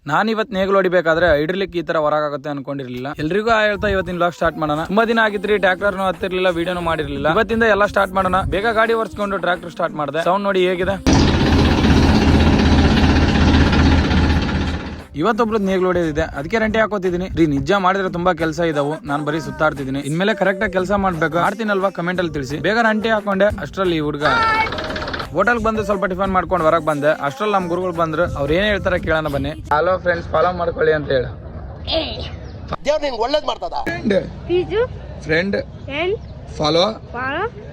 ನಾನು ಇವತ್ತು ನೇಗಿಲು ಹೊಡಿಬೇಕಾದ್ರೆ ಹೈಡ್ರಲಿಕ್ ಈ ತರ ಹೊರಗಾಗುತ್ತೆ ಅನ್ಕೊಂಡಿರ್ಲಿಲ್ಲ. ಎಲ್ರಿಗೂ ಹೇಳ್ತಾ ಇವತ್ತಿನ ವ್ಲಾಗ್ ಸ್ಟಾರ್ಟ್ ಮಾಡೋಣ. ತುಂಬಾ ದಿನ ಆಗಿದ್ರಿ, ಟ್ರ್ಯಾಕ್ಟರ್ನು ಹತ್ತಿರ್ಲಿಲ್ಲ, ವಿಡಿಯೋನು ಮಾಡಿರ್ಲಿಲ್ಲ. ಇವತ್ತಿಂದ ಎಲ್ಲ ಸ್ಟಾರ್ಟ್ ಮಾಡೋಣ. ಬೇಗ ಗಾಡಿ ಒರೆಸ್ಕೊಂಡು ಟ್ರ್ಯಾಕ್ಟರ್ ಸ್ಟಾರ್ಟ್ ಮಾಡಿದೆ. ಸೌಂಡ್ ನೋಡಿ ಹೇಗಿದೆ. ಇವತ್ತೊಬ್ರು ನೇಗ್ಲು ಹೊಡೆದಿದೆ, ಅದಕ್ಕೆ ರಂಟೆ ಹಾಕೋತಿದ್ದೀನಿ. ನಿಜ ಮಾಡಿದ್ರೆ ತುಂಬಾ ಕೆಲಸ ಇದಾವು, ನಾನು ಬರೀ ಸುತ್ತಾಡ್ತಿದ್ದೀನಿ. ಇನ್ಮೇಲೆ ಕರೆಕ್ಟ್ ಆಗಿ ಕೆಲಸ ಮಾಡ್ಬೇಕು. ಮಾಡ್ತೀನಲ್ವಾ ಕಮೆಂಟ್ ಅಲ್ಲಿ ತಿಳಿಸಿ. ಬೇಗ ರಂಟೆ ಹಾಕೊಂಡೆ. ಅಷ್ಟ್ರಲ್ಲಿ ಈ ಹುಡುಗ ಹೋಟೆಲ್ ಬಂದು ಸ್ವಲ್ಪ ಟಿಫನ್ ಮಾಡ್ಕೊಂಡು ಹೊರಗೆ ಬಂದೆ. ಅಷ್ಟ್ರಲ್ಲಿ ನಮ್ಮ ಗುರುಗಳು ಬಂದ್ರು. ಅವ್ರು ಏನೇ ಹೇಳ್ತಾರೆ ಕೇಳೋಣ ಬನ್ನಿ. ಹಲೋ ಫ್ರೆಂಡ್ಸ್, ಫಾಲೋ ಮಾಡ್ಕೊಳ್ಳಿ ಅಂತ ಹೇಳಿ. ಫ್ರೆಂಡ್ ಫಾಲೋ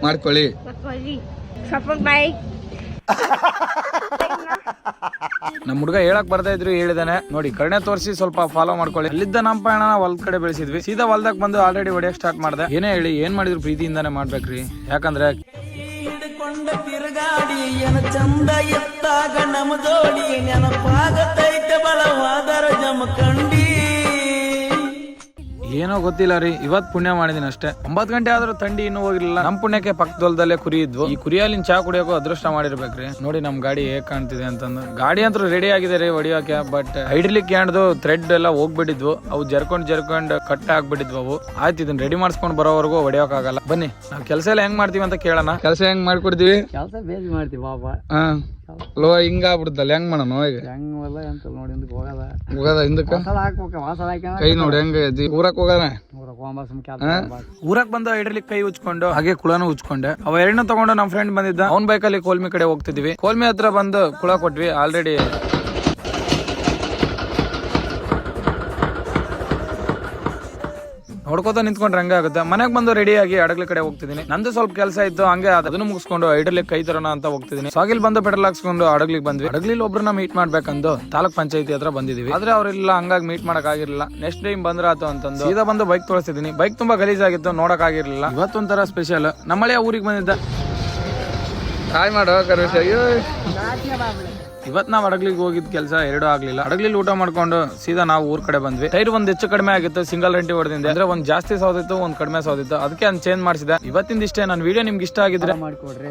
ಮಾಡ್ಕೊಳ್ಳಿ. ನಮ್ ಹುಡುಗ ಹೇಳಕ್ ಬರ್ತಾ ಇದ್ರು, ಹೇಳಿದಾನೆ ನೋಡಿ. ಕರ್ಣೆ ತೋರಿಸಿ ಸ್ವಲ್ಪ ಫಾಲೋ ಮಾಡ್ಕೊಳ್ಳಿ. ಅಲ್ಲಿದ್ದ ನಮ್ಮ ಪಯಣ ಹೊಲ್ದ ಕಡೆ ಬೆಳೆಸಿದ್ವಿ. ಸೀದಾ ಹೊಲ್ದಾಗ ಬಂದು ಆಲ್ರೆಡಿ ಹೊಡೆಯಕ್ ಸ್ಟಾರ್ಟ್ ಮಾಡ್ದೆ. ಏನೇ ಹೇಳಿ ಏನ್ ಮಾಡಿದ್ರು ಪ್ರೀತಿಯಿಂದಾನೆ ಮಾಡ್ಬೇಕ್ರಿ. ಯಾಕಂದ್ರೆ ತಿರುಗಾಡಿ ಚಂದ ಎತ್ತಾಗ ನಮ ಜೋಡಿ ನೆನಪಾಗತೈತೆ ಬಲವಾದರ ಜಮಖಂಡಿ. ಏನೋ ಗೊತ್ತಿಲ್ಲ ರೀ, ಇವತ್ ಪುಣ್ಯ ಮಾಡಿದೀನಿ ಅಷ್ಟೇ. 9 ಗಂಟೆ ಆದ್ರೂ ಥಂಡಿ ಇನ್ನೂ ಹೋಗಿರ್ಲಿಲ್ಲ. ನಮ್ ಪುಣ್ಯಕ್ಕೆ ಪಕ್ಕದೊಲ್ದಲ್ಲೇ ಕುರಿ ಇದ್ವು. ಈ ಕುರಿಯಲ್ಲಿ ಚಾ ಕುಡಿಯೋಕು ಅದೃಷ್ಟ ಮಾಡಿರ್ಬೇಕ್ರಿ. ನೋಡಿ ನಮ್ ಗಾಡಿ ಹೇಗ್ ಕಾಣ್ತಿದೆ ಅಂತಂದು. ಗಾಡಿ ಅಂತೂ ರೆಡಿ ಆಗಿದೆ ರೀ ಹೊಡಿಯೋಕೆ. ಬಟ್ ಹೈಡ್ಲಿಕ್ ಹ್ಯಾಂಡ್ದು ಥ್ರೆಡ್ ಎಲ್ಲ ಹೋಗ್ಬಿಟ್ಟಿದ್ವು. ಅವು ಜರ್ಕೊಂಡ್ ಕಟ್ ಆಗ್ಬಿಟ್ಟಿದ್ವು. ಅವು ಆಯ್ತು, ಇದನ್ನ ರೆಡಿ ಮಾಡಿಸ್ಕೊಂಡು ಬರೋವರೆಗೂ ಹೊಡಿಯೋಕ್ ಆಗಲ್ಲ. ಬನ್ನಿ ನಾವ್ ಕೆಲಸ ಎಲ್ಲ ಹೆಂಗ್ ಮಾಡ್ತೀವಿ ಅಂತ ಕೇಳೋಣ. ಕೆಲಸ ಹೆಂಗ್ ಮಾಡ್ಕೊಡ್ತೀವಿ? ಕೆಲಸ ಬೇಗ ಮಾಡ್ತೀವಿ ಬಾಬಾ. ಲೋ ಹಿಂಗ ಆಗ್ಬಿಡುತ್ತಲ್ಲ, ಹೆಂಗ್ ಮಾಡೋಣ ಈಗ? ಹೆಂಗಲ್ಲ ಅಂತ ನೋಡಿ ಹೋಗದ ಹಿಂದಕ್ಕ ಕೈ ನೋಡಿ ಹೆಂಗ ಊರಕ್ ಹೋಗೋಣ. ಊರಕ್ ಬಂದು ಹೈಡ್ರಲಿಕ್ ಕೈ ಉಚ್ಕೊಂಡು ಹಾಗೆ ಕುಳನು ಉಚ್ಕೊಂಡೆ. ಅವ ಎರಡನ್ನ ತಗೊಂಡು ನಮ್ ಫ್ರೆಂಡ್ ಬಂದಿದ್ದ. ಅವ್ನ ಬೈಕಲ್ಲಿ ಕೋಲ್ಮಿ ಕಡೆ ಹೋಗ್ತಿದ್ವಿ. ಕೋಲ್ಮಿ ಹತ್ರ ಬಂದು ಕುಳ ಕೊಟ್ವಿ. ಆಲ್ರೆಡಿ ಹೊಡ್ಕೋತ ನಿಂತ್ಕೊಂಡ್ರೆ ಹಂಗ ಆಗುತ್ತೆ. ಮನೆಗ್ ಬಂದು ರೆಡಿ ಆಗಿ ಹಡಗ್ಲಿ ಕಡೆ ಹೋಗ್ತಿದ್ದೀನಿ. ನಂದು ಸ್ವಲ್ಪ ಕೆಲಸ ಇತ್ತು, ಹಂಗೆ ಅದನ್ನು ಮುಗಿಸ್ಕೊಂಡು ಹೈಡ್ರಲಿಕ್ ಕೈ ತರೋಣ ಅಂತ ಹೋಗ್ತಿದ್ದೀನಿ. ಸಾಗಿಲ್ ಬಂದು ಪೆಟ್ರೋಲ್ ಹಾಕ್ಸ್ಕೊಂಡು ಹಡಗ್ಲಿಗೆ ಬಂದ್ವಿ. ಹಡಗ್ಲಿಲ್ ಒಬ್ರನ್ನ ಮೀಟ್ ಮಾಡ್ಬೇಕಂದು ತಾಲೂಕ್ ಪಂಚಾಯತಿ ಹತ್ರ ಬಂದಿದ್ವಿ. ಆದ್ರೆ ಅವ್ರಿಲ್ಲ, ಹಂಗಾಗಿ ಮೀಟ್ ಮಾಡಕ್ ಆಗಿರ್ಲಿಲ್ಲ. ನೆಕ್ಸ್ಟ್ ಟೈಮ್ ಬಂದ್ರ ಆತು ಅಂತಂದು ಸೀದಾ ಬಂದು ಬೈಕ್ ತೋರಿಸ್ತಿದ್ದೀನಿ. ಬೈಕ್ ತುಂಬಾ ಗಲೀಜಾಗಿತ್ತು, ನೋಡಕ್ ಆಗಿರ್ಲಿಲ್ಲ. ಇವತ್ತೊಂಥರ ಸ್ಪೆಷಲ್. ನಮ್ಮಳೆ ಊರಿಗೆ ಬಂದಿದ್ದ. ಹಾಯ್ ಮಾಡೋ ಕರೇಶ್. ಇವತ್ ನಾವ್ ಹಡಗ್ಲಿಗೆ ಹೋಗಿದ್ ಕೆಲಸ ಎರಡು ಆಗ್ಲಿಲ್ಲ. ಹಡಗ್ಲಿಲ್ ಊಟ ಮಾಡ್ಕೊಂಡು ಸೀದಾ ನಾವು ಊರ್ ಕಡೆ ಬಂದ್ವಿ. ಟೈರ್ ಒಂದ್ ಹೆಚ್ಚು ಕಡಿಮೆ ಆಗಿತ್ತು, ಸಿಂಗಲ್ ರೆಂಟಿ ಹೊಡೆದಿಂದ. ಅಂದ್ರೆ ಒಂದ್ ಜಾಸ್ತಿ ಸೌದಿತ್ತು, ಒಂದ್ ಕಡಿಮೆ ಸೌದಿತ್ತು. ಅದಕ್ಕೆ ಚೇಂಜ್ ಮಾಡಿಸಿದೆ. ಇವತ್ತಿಂದ ಇಷ್ಟೇ. ನನ್ನ ವಿಡಿಯೋ ನಿಮ್ಗೆ ಇಷ್ಟ ಆಗಿದ್ರೆ ಮಾಡ್ಕೊಡ್ರಿ.